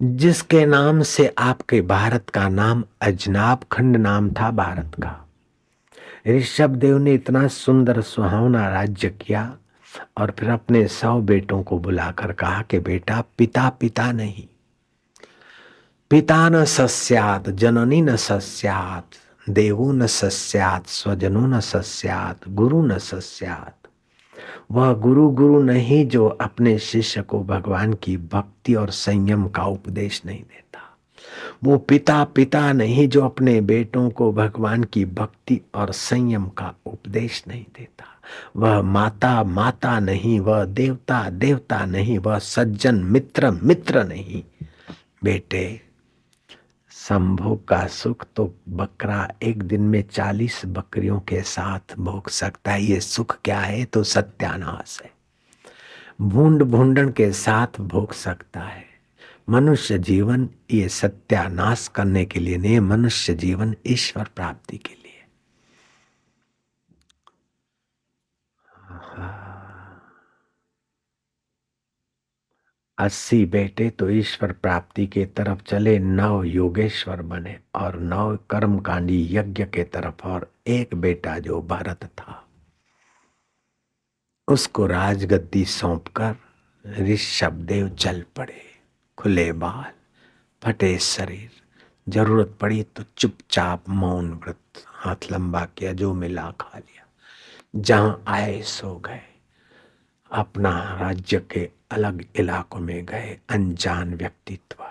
जिसके नाम से आपके भारत का नाम अजनाब खंड नाम था भारत का। ऋषभ देव ने इतना सुंदर सुहावना राज्य किया और फिर अपने 100 बेटों को बुलाकर कहा कि बेटा, पिता पिता नहीं, पिता न सस्यात, जननी न सस्यात, देवो न सस्यात, स्वजनो न सस्यात, गुरु न सस्यात। वह गुरु गुरु नहीं जो अपने शिष्य को भगवान की भक्ति और संयम का उपदेश नहीं देता। वो पिता पिता नहीं जो अपने बेटों को भगवान की भक्ति और संयम का उपदेश नहीं देता। वह माता माता नहीं, वह देवता देवता नहीं, वह सज्जन मित्र मित्र नहीं। बेटे, संभोग का सुख तो बकरा एक दिन में 40 बकरियों के साथ भोग सकता है। ये सुख क्या है? तो सत्यानाश है। भूंड भूंडन के साथ भोग सकता है। मनुष्य जीवन ये सत्यानाश करने के लिए नहीं, मनुष्य जीवन ईश्वर प्राप्ति के लिए। 80 बेटे तो ईश्वर प्राप्ति के तरफ चले, 9 योगेश्वर बने और 9 कर्मकांडी यज्ञ के तरफ, और एक बेटा जो भरत था उसको राजगद्दी सौंपकर ऋषभ देव चल पड़े। खुले बाल, फटे शरीर, जरूरत पड़ी तो चुपचाप मौन व्रत, हाथ लंबा किया, जो मिला खा लिया, जहां आए सो गए। अपना राज्य के अलग इलाकों में गए। अनजान व्यक्तित्व,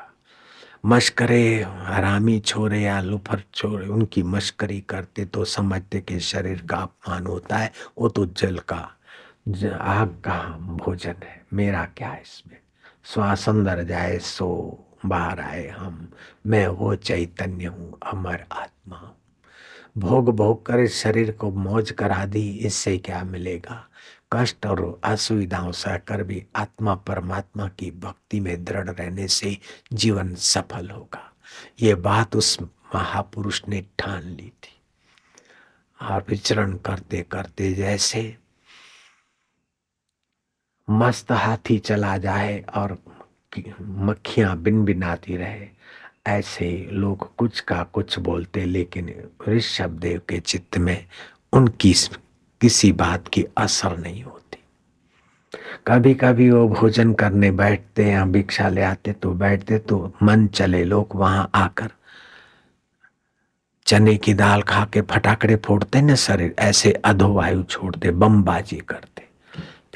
मश्करे, हरामी छोरे या लुफर छोरे उनकी मश्करी करते तो समझते कि शरीर का अपमान होता है। वो तो जल का आग का भोजन है, मेरा क्या है इसमें। श्वास अंदर जाए सो बाहर आए हम, मैं वो चैतन्य हूँ, अमर आत्मा हूँ। भोग भोग कर इस शरीर को मौज करा दी, इससे क्या मिलेगा? कष्ट और असुविधाओं सहकर भी आत्मा परमात्मा की भक्ति में दृढ़ रहने से जीवन सफल होगा। ये बात उस महापुरुष ने ठान ली थी। और विचरण करते करते जैसे मस्त हाथी चला जाए और मक्खियां बिनबिनाती रहे, ऐसे लोग कुछ का कुछ बोलते, लेकिन ऋषभ देव के चित्त में उनकी किसी बात की असर नहीं होती। कभी कभी वो भोजन करने बैठते या भिक्षा ले आते तो बैठते तो मन चले लोग वहां आकर चने की दाल खा के फटाकड़े फोड़ते न शरीर, ऐसे अधोवायु छोड़ते, बमबाजी करते।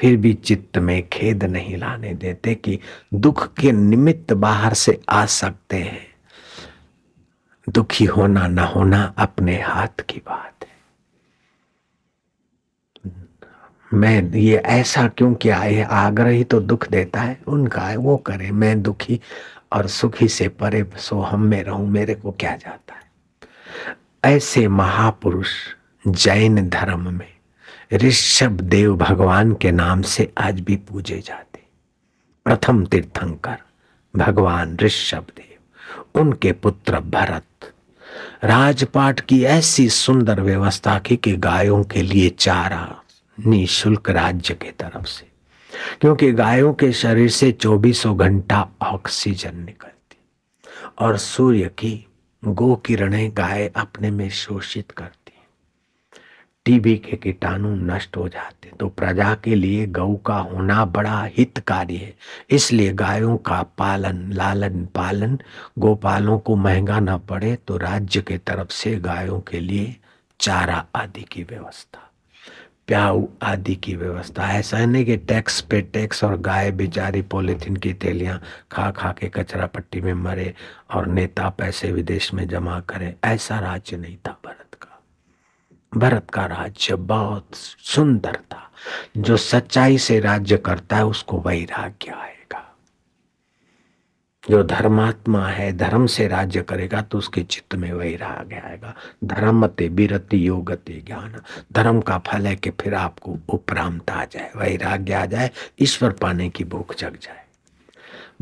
फिर भी चित्त में खेद नहीं लाने देते कि दुख के निमित्त बाहर से आ सकते हैं। दुखी होना न होना अपने हाथ की बात है। मैं ये ऐसा क्यों किया है, आग्रही तो दुख देता है, उनका है वो करे, मैं दुखी और सुखी से परे सो हम में रहूं, मेरे को क्या जाता है। ऐसे महापुरुष जैन धर्म में ऋषभ देव भगवान के नाम से आज भी पूजे जाते। प्रथम तीर्थंकर भगवान ऋषभ देव, उनके पुत्र भरत। राजपाट की ऐसी सुंदर व्यवस्था की कि गायों के लिए चारा निःशुल्क राज्य के तरफ से, क्योंकि गायों के शरीर से 24 घंटा ऑक्सीजन निकलती और सूर्य की गो किरणें गाय अपने में शोषित करती, टीबी के कीटाणु नष्ट हो जाते। तो प्रजा के लिए गौ का होना बड़ा हितकारी है। इसलिए गायों का पालन लालन पालन, गोपालों को महंगा न पड़े तो राज्य के तरफ से गायों के लिए चारा आदि की व्यवस्था, प्याऊ आदि की व्यवस्था। ऐसा नहीं कि टैक्स पे टैक्स और गाय बेचारी पॉलिथीन की थैलियां खा खा के कचरा पट्टी में मरे और नेता पैसे विदेश में जमा करे, ऐसा राज्य नहीं था भारत का। भारत का राज्य बहुत सुंदर था। जो सच्चाई से राज्य करता है उसको वैराग्य आएगा। जो धर्मात्मा है, धर्म से राज्य करेगा तो उसके चित्त में वैराग्य आएगा। धर्मते बिरति योगते ज्ञान, धर्म का फल है कि फिर आपको उपरामता आ जाए, वैराग्य आ जाए, ईश्वर पाने की भूख जग जाए।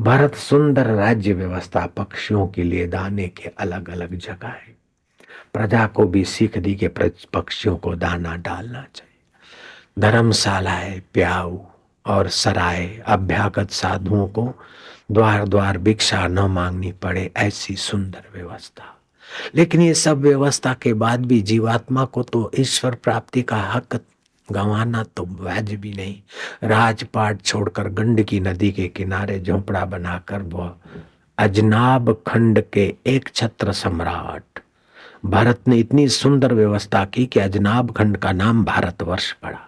भारत सुंदर राज्य व्यवस्था, पक्षियों के लिए दाने के अलग अलग जगह है। प्रजा को भी सीख दी कि पक्षियों को दाना डालना चाहिए। धर्मशाला है, प्याऊ और सराय अभ्यागत साधुओं को द्वार द्वार भिक्षा न मांगनी पड़े, ऐसी सुंदर व्यवस्था। लेकिन ये सब व्यवस्था के बाद भी जीवात्मा को तो ईश्वर प्राप्ति का हक गंवाना तो वैध भी नहीं। राजपाट छोड़कर गंडकी नदी के किनारे झोंपड़ा बनाकर वह अजनाब खंड के एक छत्र सम्राट भरत ने इतनी सुंदर व्यवस्था की कि अजनाब खंड का नाम भारतवर्ष पड़ा।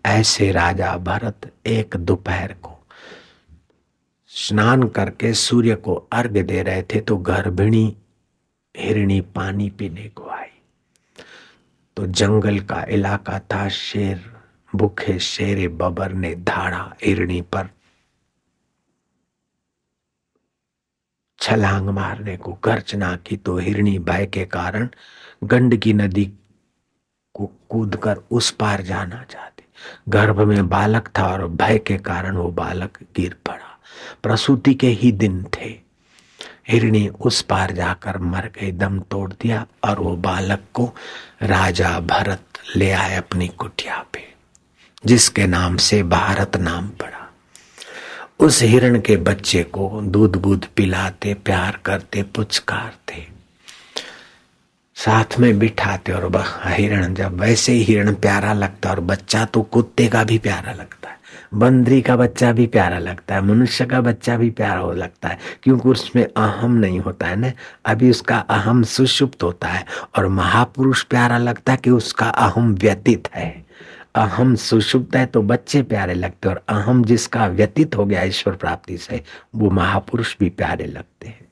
ऐसे राजा भरत एक दोपहर को स्नान करके सूर्य को अर्घ्य दे रहे थे तो गर्भिणी हिरणी पानी पीने को आई। तो जंगल का इलाका था, शेर भूखे शेरे बबर ने धाड़ा हिरणी पर छलांग मारने को गर्जना की। तो हिरणी भय के कारण गंडकी नदी को कूदकर उस पार जाना चाहती। गर्भ में बालक था और भय के कारण वो बालक गिर पड़ा। प्रसूति के ही दिन थे। हिरणी उस पार जाकर मर गई, दम तोड़ दिया और वो बालक को राजा भरत ले आए अपनी कुटिया पे, जिसके नाम से भारत नाम पड़ा। उस हिरण के बच्चे को दूध बूध पिलाते, प्यार करते, पुचकारते, साथ में बिठाते। और हिरण जब वैसे ही हिरण प्यारा लगता है और बच्चा तो कुत्ते का भी प्यारा लगता है, बंदरी का बच्चा भी प्यारा लगता है, मनुष्य का बच्चा भी प्यारा हो लगता है, क्योंकि उसमें अहम नहीं होता है ना, अभी उसका अहम सुषुप्त होता है। और महापुरुष प्यारा लगता है कि उसका अहम व्यतीत है। अहम सुषुप्त है तो बच्चे प्यारे लगते हैं, और अहम जिसका व्यतीत हो गया ईश्वर प्राप्ति से, वो महापुरुष भी प्यारे लगते हैं।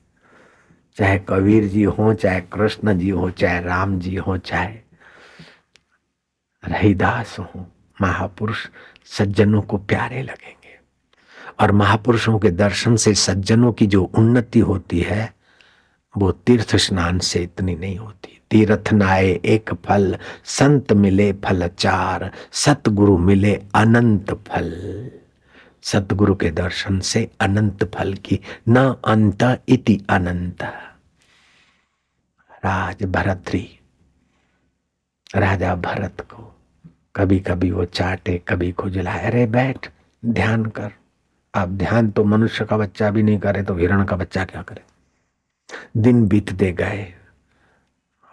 चाहे कबीर जी हो, चाहे कृष्ण जी हो, चाहे राम जी हो, चाहे रहीदास हो, महापुरुष सज्जनों को प्यारे लगेंगे। और महापुरुषों के दर्शन से सज्जनों की जो उन्नति होती है वो तीर्थ स्नान से इतनी नहीं होती। तीर्थ नाए एक फल, संत मिले फल चार, सतगुरु मिले अनंत फल। सतगुरु के दर्शन से अनंत फल की न अंत इति अनंत। राज भरतरी राजा भरत को कभी कभी वो चाटे, कभी खुजलाए, अरे बैठ ध्यान कर। अब ध्यान तो मनुष्य का बच्चा भी नहीं करे तो हिरण का बच्चा क्या करे। दिन बीतते गए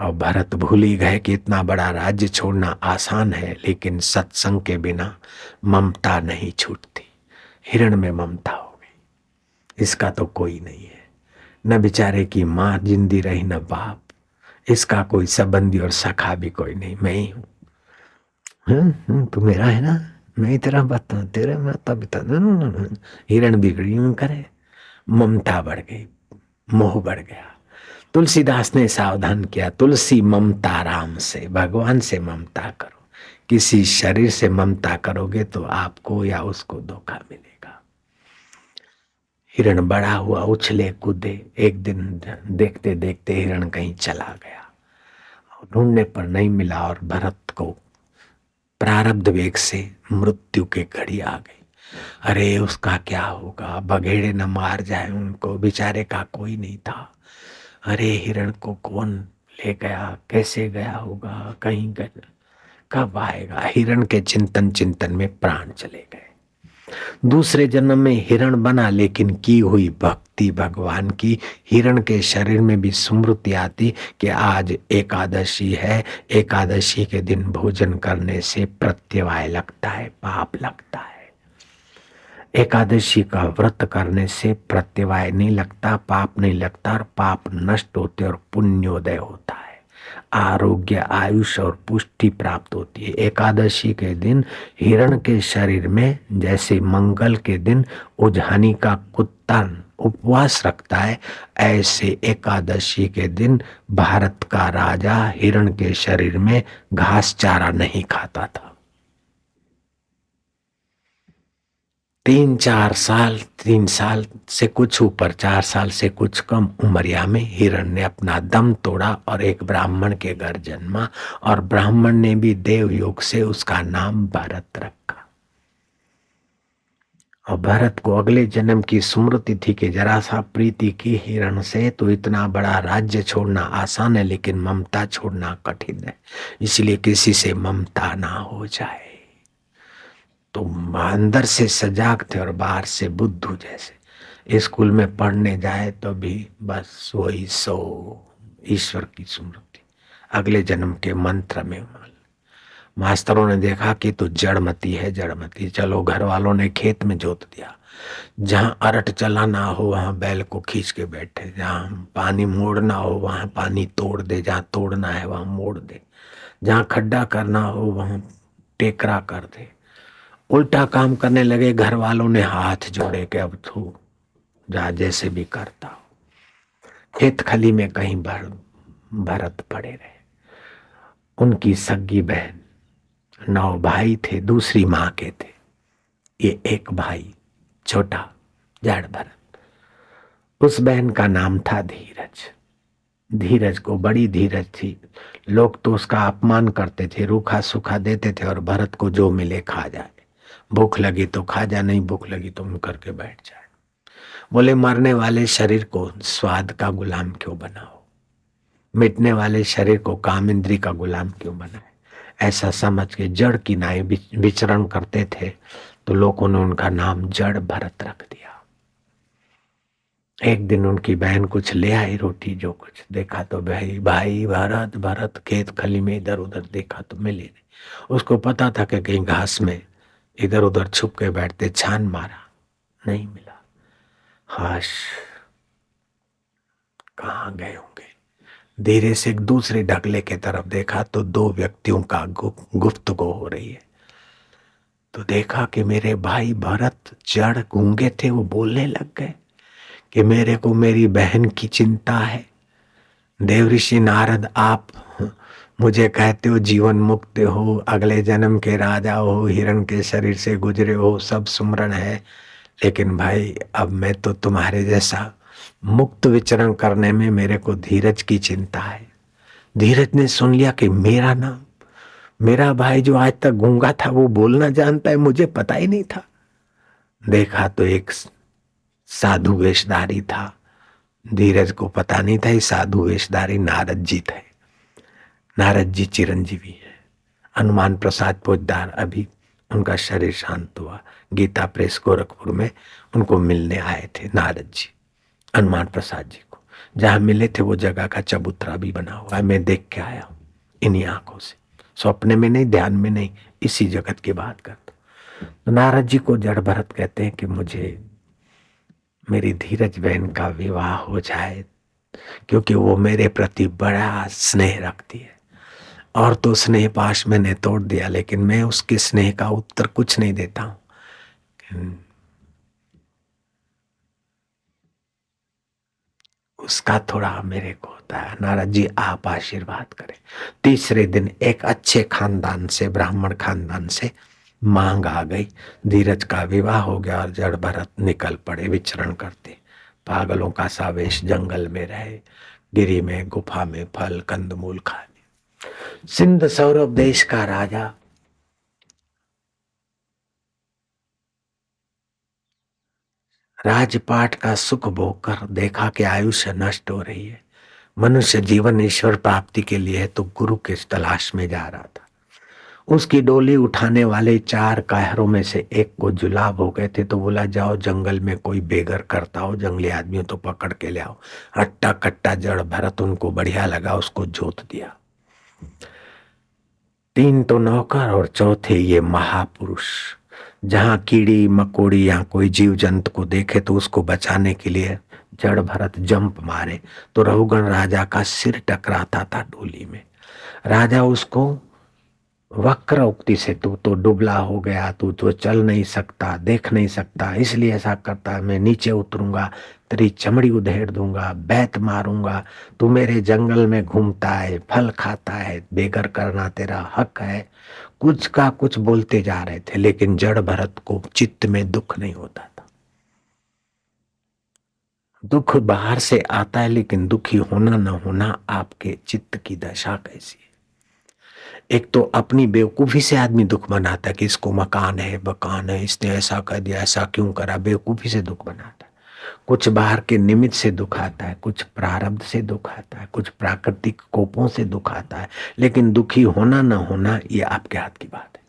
और भरत भूल ही गए कि इतना बड़ा राज्य छोड़ना आसान है, लेकिन सत्संग के बिना ममता नहीं छूटती। हिरण में ममता हो गई, इसका तो कोई नहीं है, न बेचारे की माँ जिंदी रही न बाप, इसका कोई संबंधी और सखा भी कोई नहीं, मैं ही हूँ। तू मेरा है ना, मैं ही तेरा बता, तेरे माता पिता। हिरण बिगड़ी यूं करे, ममता बढ़ गई, मोह बढ़ गया। तुलसीदास ने सावधान किया, तुलसी ममता राम से, भगवान से ममता करो। किसी शरीर से ममता करोगे तो आपको या उसको धोखा मिलेगा। हिरण बड़ा हुआ, उछले कूदे। एक दिन देखते देखते हिरण कहीं चला गया, ढूंढने पर नहीं मिला और भरत को प्रारब्ध वेग से मृत्यु के घड़ी आ गई। अरे उसका क्या होगा, बघेड़े न मार जाए उनको, बेचारे का कोई नहीं था। अरे हिरण को कौन ले गया, कैसे गया होगा, कहीं गया, कब आएगा। हिरण के चिंतन चिंतन में प्राण चले गए। दूसरे जन्म में हिरण बना, लेकिन की हुई भक्ति भगवान की, हिरण के शरीर में भी स्मृति आती कि आज एकादशी है, एकादशी के दिन भोजन करने से प्रत्यवाय लगता है, पाप लगता है। एकादशी का व्रत करने से प्रत्यवाय नहीं लगता, पाप नहीं लगता, और पाप नष्ट होते और पुण्योदय होता है। आरोग्य, आयुष और पुष्टि प्राप्त होती है। एकादशी के दिन हिरण के शरीर में जैसे मंगल के दिन उजानी का कुत्ता उपवास रखता है, ऐसे एकादशी के दिन भारत का राजा हिरण के शरीर में घास चारा नहीं खाता था। 3 साल से कुछ ऊपर, 4 साल से कुछ कम उमरिया में हिरण ने अपना दम तोड़ा और एक ब्राह्मण के घर जन्मा, और ब्राह्मण ने भी देव योग से उसका नाम भरत रखा। और भरत को अगले जन्म की स्मृति थी कि जरा सा प्रीति की हिरण से तो इतना बड़ा राज्य छोड़ना आसान है, लेकिन ममता छोड़ना कठिन है, इसलिए किसी से ममता ना हो जाए। तो अंदर से सजाग थे और बाहर से बुद्धू जैसे। स्कूल में पढ़ने जाए तो भी बस वही सो ईश्वर की स्मृति, अगले जन्म के मंत्र में। मास्टरों ने देखा कि तू जड़मती है, जड़मती। चलो घर वालों ने खेत में जोत दिया, जहां अरट चलाना हो वहां बैल को खींच के बैठे, जहां पानी मोड़ना हो वहां पानी तोड़ दे, जहां तोड़ना है वहां मोड़ दे, जहां खड्डा करना हो वहां टेकरा कर दे। उल्टा काम करने लगे। घर वालों ने हाथ जोड़े कि अब तू जा जैसे भी करता हो। खेत खली में कहीं भरत पड़े रहे। उनकी सगी बहन, 9 भाई थे, दूसरी माँ के थे। ये एक भाई छोटा जड़ भरत, उस बहन का नाम था धीरज। धीरज को बड़ी धीरज थी। लोग तो उसका अपमान करते थे, रूखा सूखा देते थे और भरत को जो मिले खा जाए। भूख लगी तो खा जा, नहीं भूख लगी तो मुंह करके बैठ जाए। बोले मरने वाले शरीर को स्वाद का गुलाम क्यों बनाओ, मिटने वाले शरीर को काम इंद्री का गुलाम क्यों बनाए। ऐसा समझ के जड़ की नाई विचरण करते थे, तो लोगों ने उनका नाम जड़ भरत रख दिया। एक दिन उनकी बहन कुछ ले आई रोटी, जो कुछ देखा तो भाई भाई भरत भरत, खेत खली में इधर उधर देखा तो मिले नहीं। उसको पता था कि कहीं घास में इधर उधर छुप के बैठते, छान मारा नहीं मिला। हाश कहाँ गए होंगे। धीरे से एक दूसरे ढकले के तरफ देखा तो 2 व्यक्तियों का गुफ्तगू हो रही है। तो देखा कि मेरे भाई भरत जड़ गूंगे थे, वो बोलने लग गए कि मेरे को मेरी बहन की चिंता है। देवऋषि नारद, आप मुझे कहते हो जीवन मुक्त हो, अगले जन्म के राजा हो, हिरण के शरीर से गुजरे हो, सब सुमरण है, लेकिन भाई अब मैं तो तुम्हारे जैसा मुक्त विचरण करने में मेरे को धीरज की चिंता है। धीरज ने सुन लिया कि मेरा नाम, मेरा भाई जो आज तक गूंगा था वो बोलना जानता है, मुझे पता ही नहीं था। देखा तो एक साधु वेशधारी था। धीरज को पता नहीं था ये साधु वेशधारी नारद जी थे। नारद जी चिरंजीवी है। हनुमान प्रसाद पोजदार अभी उनका शरीर शांत हुआ। गीता प्रेस गोरखपुर में उनको मिलने आए थे नारद जी हनुमान प्रसाद जी को। जहां मिले थे वो जगह का चबूतरा भी बना हुआ है, मैं देख के आया हूं इन्हीं आंखों से, सपने में नहीं, ध्यान में नहीं, इसी जगत की बात करता। तो नारद जी को जड़ भरत कहते हैं कि मुझे मेरी धीरज बहन का विवाह हो जाए, क्योंकि वो मेरे प्रति बड़ा स्नेह रखती है। और तो स्नेह पाश मैंने तोड़ दिया, लेकिन मैं उसके स्नेह का उत्तर कुछ नहीं देता हूं। उसका थोड़ा मेरे को होता है। नारद जी आप आशीर्वाद करें। तीसरे दिन एक अच्छे खानदान से, ब्राह्मण खानदान से मांग आ गई। धीरज का विवाह हो गया और जड़ भरत निकल पड़े विचरण करते। पागलों का सा वेश जंगल में रहे, गिरी में गुफा में फल कंदमूल खाने। सिंध सौरभ देश का राजा राजपाट का सुख भोग कर देखा कि आयुष्य नष्ट हो रही है। मनुष्य जीवन ईश्वर प्राप्ति के लिए है, तो गुरु के तलाश में जा रहा था। उसकी डोली उठाने वाले 4 कायरों में से एक को जुलाब हो गए थे, तो बोला जाओ जंगल में कोई बेगर करता हो, जंगली आदमियों तो पकड़ के ले आओ। हट्टा कट्टा जड़ भरत उनको बढ़िया लगा, उसको जोत दिया। 3 तो नौकर और चौथे ये महापुरुष। जहां कीड़ी मकोड़ी या कोई जीव जंतु को देखे तो उसको बचाने के लिए जड़ भरत जंप मारे तो रहुगण राजा का सिर टकराता था डोली में। राजा उसको वक्र उक्ति से, तू तो दुबला हो गया, तू तो चल नहीं सकता, देख नहीं सकता, इसलिए ऐसा करता है, मैं नीचे उतरूंगा, तेरी चमड़ी उधेड़ दूंगा, बैत मारूंगा, तू मेरे जंगल में घूमता है, फल खाता है, बेगर करना तेरा हक है। कुछ का कुछ बोलते जा रहे थे, लेकिन जड़ भरत को चित्त में दुख नहीं होता था। दुख बाहर से आता है, लेकिन दुखी होना न होना आपके चित्त की दशा कैसी है। एक तो अपनी बेवकूफी से आदमी दुख मनाता है कि इसको मकान है, बकान है, इसने ऐसा कर दिया, ऐसा क्यों करा, बेवकूफी से दुख मनाता है। कुछ बाहर के निमित्त से दुख आता है, कुछ प्रारब्ध से दुख आता है, कुछ प्राकृतिक कोपों से दुख आता है, लेकिन दुखी होना न होना ये आपके हाथ की बात है।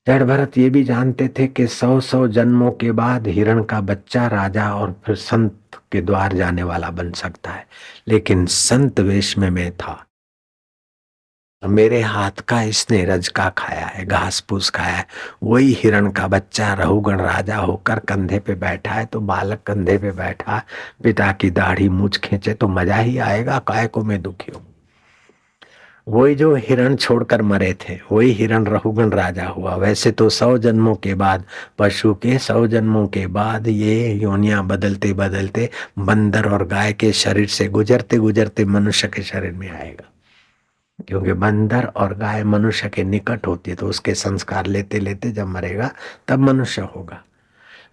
जड़ भरत ये भी जानते थे कि 100 जन्मों के बाद हिरण का बच्चा राजा और फिर संत के द्वार जाने वाला बन सकता है, लेकिन संत वेश में मैं था। मेरे हाथ का इसने रजका खाया है, घास फूस खाया है। वही हिरण का बच्चा रहुगण राजा होकर कंधे पे बैठा है, तो बालक कंधे पे बैठा, पिता की दाढ़ी मूछ खींचे तो मजा ही आएगा, काय को मैं दुखी हूं। वही जो हिरण छोड़कर मरे थे, वही हिरण रहुगण राजा हुआ। वैसे तो 100 जन्मों के बाद, पशु के 100 जन्मों के बाद ये योनियां बदलते बदलते बंदर और गाय के शरीर से गुजरते गुजरते मनुष्य के शरीर में आएगा। क्योंकि बंदर और गाय मनुष्य के निकट होती है, तो उसके संस्कार लेते लेते जब मरेगा तब मनुष्य होगा।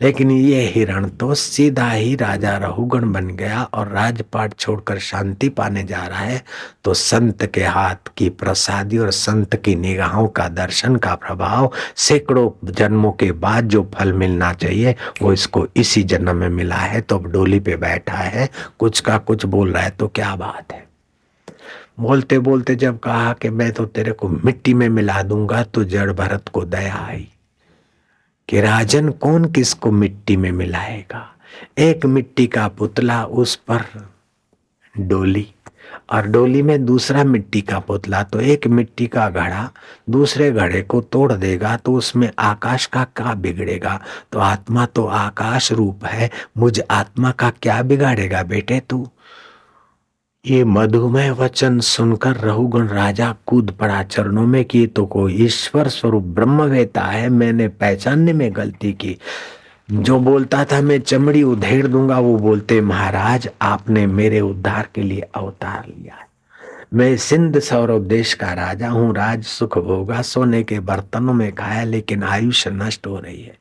लेकिन ये हिरण तो सीधा ही राजा रहुगण बन गया और राजपाट छोड़कर शांति पाने जा रहा है। तो संत के हाथ की प्रसादी और संत की निगाहों का दर्शन का प्रभाव, सैकड़ों जन्मों के बाद जो फल मिलना चाहिए वो इसको इसी जन्म में मिला है। तो अब डोली पे बैठा है, कुछ का कुछ बोल रहा है, तो क्या बात है। बोलते बोलते जब कहा कि मैं तो तेरे को मिट्टी में मिला दूंगा, तो जड़ भरत को दया आई कि राजन कौन किसको मिट्टी में मिलाएगा। एक मिट्टी का पुतला, उस पर डोली, और डोली में दूसरा मिट्टी का पुतला, तो एक मिट्टी का घड़ा दूसरे घड़े को तोड़ देगा, तो उसमें आकाश का क्या बिगड़ेगा। तो आत्मा तो आकाश रूप है, मुझ आत्मा का क्या बिगाड़ेगा बेटे तू। ये मधुमय वचन सुनकर रहुगण राजा कूद पड़ा चरणों में कि तो कोई ईश्वर स्वरूप ब्रह्मवेता है, मैंने पहचानने में गलती की। जो बोलता था मैं चमड़ी उधेड़ दूंगा, वो बोलते महाराज आपने मेरे उद्धार के लिए अवतार लिया है। मैं सिंध सौरभ देश का राजा हूँ, राज सुख भोगा, सोने के बर्तनों में खाया, लेकिन आयुष्य नष्ट हो रही है।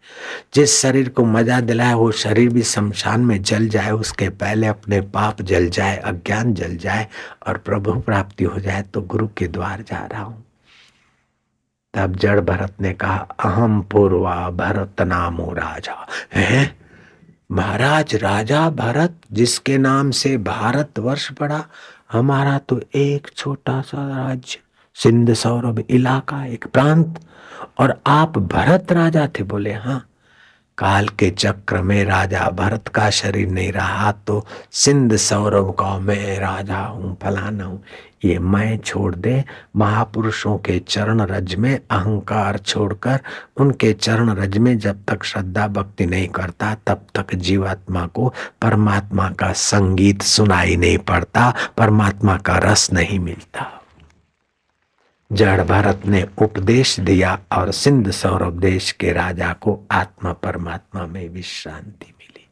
जिस शरीर को मजा दिलाए वो शरीर भी शमशान में जल जाए, उसके पहले अपने पाप जल जाए, अज्ञान जल जाए और प्रभु प्राप्ति हो जाए, तो गुरु के द्वार जा रहा हूं। तब जड़ भरत ने कहा अहम पूर्वा भरत नामो राजा है। महाराज राजा भरत, जिसके नाम से भारत वर्ष पड़ा, हमारा तो एक छोटा सा राज्य सिंध सौरभ इलाका, एक प्रांत, और आप भरत राजा थे। बोले हाँ, काल के चक्र में राजा भरत का शरीर नहीं रहा, तो सिंध सौरभ का मैं राजा हूँ, फलाना हूँ। ये मैं छोड़ दे, महापुरुषों के चरण रज में अहंकार छोड़कर उनके चरण रज में जब तक श्रद्धा भक्ति नहीं करता, तब तक जीवात्मा को परमात्मा का संगीत सुनाई नहीं पड़ता, परमात्मा का रस नहीं मिलता। जड़ भरत ने उपदेश दिया और सिंध सौरभ देश के राजा को आत्मा परमात्मा में विश्रांति मिली।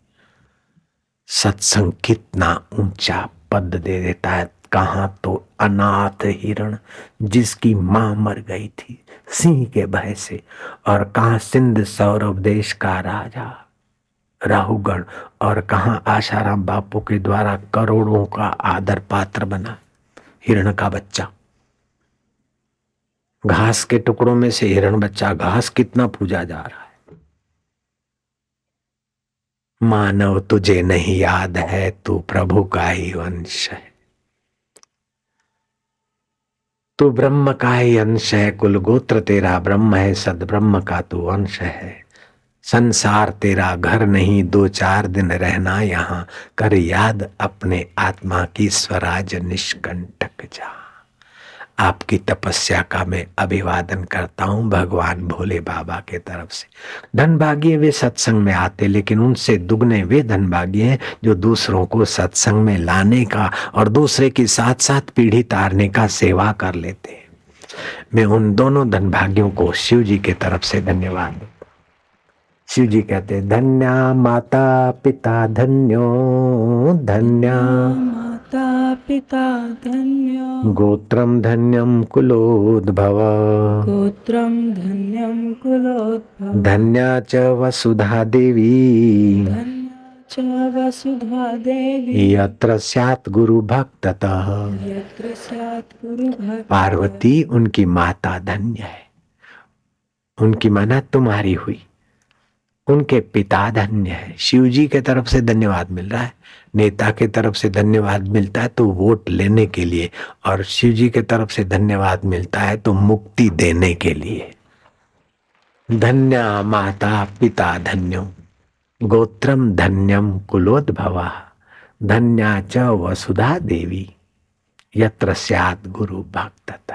सत्संग कितना ऊंचा पद दे देता है। कहाँ तो अनाथ हिरण जिसकी मां मर गई थी सिंह के भय से, और कहाँ सिंध सौरभ देश का राजा राहुगण, और कहाँ आशाराम बापू के द्वारा करोड़ों का आदर पात्र बना हिरण का बच्चा। घास के टुकड़ों में से हिरण बच्चा, घास कितना पूजा जा रहा है। मानव तुझे नहीं याद है, तू प्रभु का ही वंश है, तू ब्रह्म का ही अंश है, कुल गोत्र तेरा ब्रह्म है, सद ब्रह्म का तू अंश है। संसार तेरा घर नहीं, 2-4 दिन रहना यहाँ, कर याद अपने आत्मा की स्वराज निष्कंटक जा। आपकी तपस्या का मैं अभिवादन करता हूँ भगवान भोले बाबा के तरफ से। धनभागी वे सत्संग में आते, लेकिन उनसे दुगने वे धनभागी हैं जो दूसरों को सत्संग में लाने का और दूसरे की साथ साथ पीढ़ी तारने का सेवा कर लेते हैं। मैं उन दोनों धनभागियों को शिव जी के तरफ से धन्यवाद देता। शिव जी कहते हैं धन्या माता पिता धन्यो, धन्या माता पिता धन्यो, गोत्रम धन्यम कुलोद्भव, गोत्रम धन्यम कुलोद्भव, धन्या च वसुधा देवी, धन्या च वसुधा देवी, यत्र स्यात् गुरु भक्ततः। यत्र स्यात् गुरु भक्तः। पार्वती उनकी माता धन्य है, उनकी माना तुम्हारी हुई। उनके पिता धन्य है। शिव जी के तरफ से धन्यवाद मिल रहा है, नेता के तरफ से धन्यवाद मिलता है तो वोट लेने के लिए, और शिव जी के तरफ से धन्यवाद मिलता है तो मुक्ति देने के लिए। धन्या माता पिता धन्यो, गोत्रम धन्यम कुलोद्भवा, धन्या च वसुधा देवी, यत्र स्यात् गुरु भक्त।